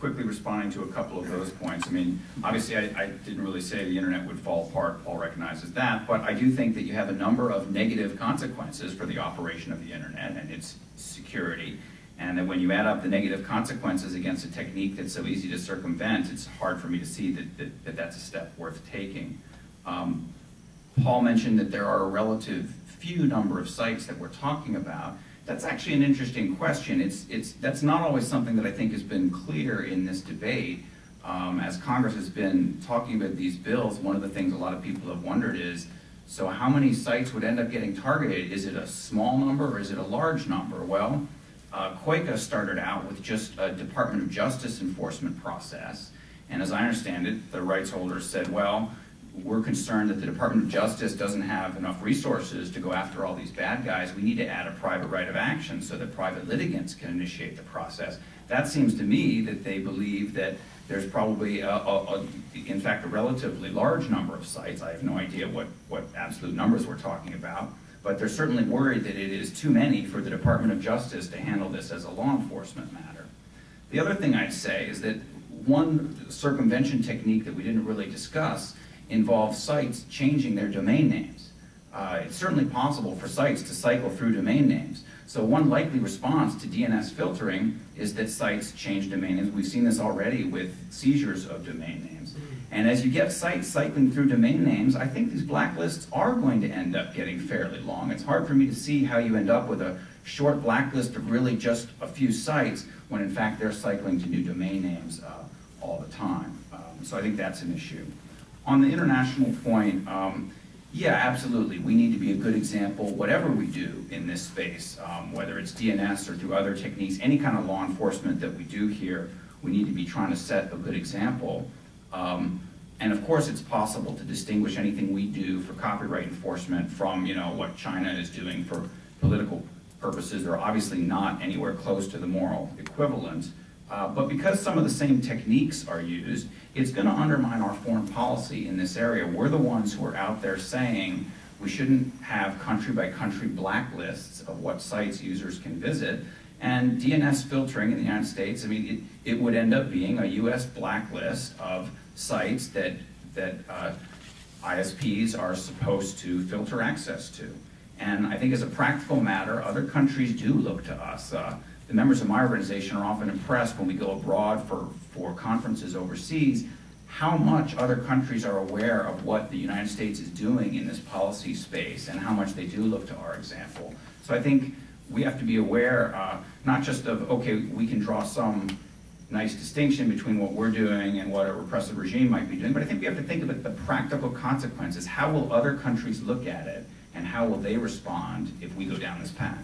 quickly responding to a couple of those points. I mean, obviously I didn't really say the internet would fall apart. Paul recognizes that, but I do think that you have a number of negative consequences for the operation of the internet and its security. And that when you add up the negative consequences against a technique that's so easy to circumvent, it's hard for me to see that that's a step worth taking. Paul mentioned that there are a relative few number of sites that we're talking about. That's actually an interesting question. That's not always something that I think has been clear in this debate. As Congress has been talking about these bills, one of the things a lot of people have wondered is, so how many sites would end up getting targeted? Is it a small number or is it a large number? Well, COICA started out with just a Department of Justice enforcement process, and as I understand it, the rights holders said, well, we're concerned that the Department of Justice doesn't have enough resources to go after all these bad guys. We need to add a private right of action so that private litigants can initiate the process. That seems to me that they believe that there's probably, in fact, a relatively large number of sites. I have no idea what absolute numbers we're talking about, but they're certainly worried that it is too many for the Department of Justice to handle this as a law enforcement matter. The other thing I'd say is that one circumvention technique that we didn't really discuss involves sites changing their domain names. It's certainly possible for sites to cycle through domain names. So one likely response to DNS filtering is that sites change domain names. We've seen this already with seizures of domain names. And as you get sites cycling through domain names, I think these blacklists are going to end up getting fairly long. It's hard for me to see how you end up with a short blacklist of really just a few sites when in fact they're cycling to new domain names all the time. So I think that's an issue. On the international point, yeah, absolutely. We need to be a good example, whatever we do in this space, whether it's DNS or through other techniques, any kind of law enforcement that we do here, we need to be trying to set a good example. And of course, it's possible to distinguish anything we do for copyright enforcement from, what China is doing for political purposes. They're obviously not anywhere close to the moral equivalent. But because some of the same techniques are used, it's going to undermine our foreign policy in this area. We're the ones who are out there saying we shouldn't have country-by-country blacklists of what sites users can visit. And DNS filtering in the United States, I mean, it would end up being a US blacklist of sites that ISPs are supposed to filter access to. And I think as a practical matter, other countries do look to us. The members of my organization are often impressed when we go abroad for conferences overseas, how much other countries are aware of what the United States is doing in this policy space and how much they do look to our example. So I think we have to be aware, not just of, okay, we can draw some nice distinction between what we're doing and what a repressive regime might be doing, but I think we have to think about the practical consequences. How will other countries look at it and how will they respond if we go down this path?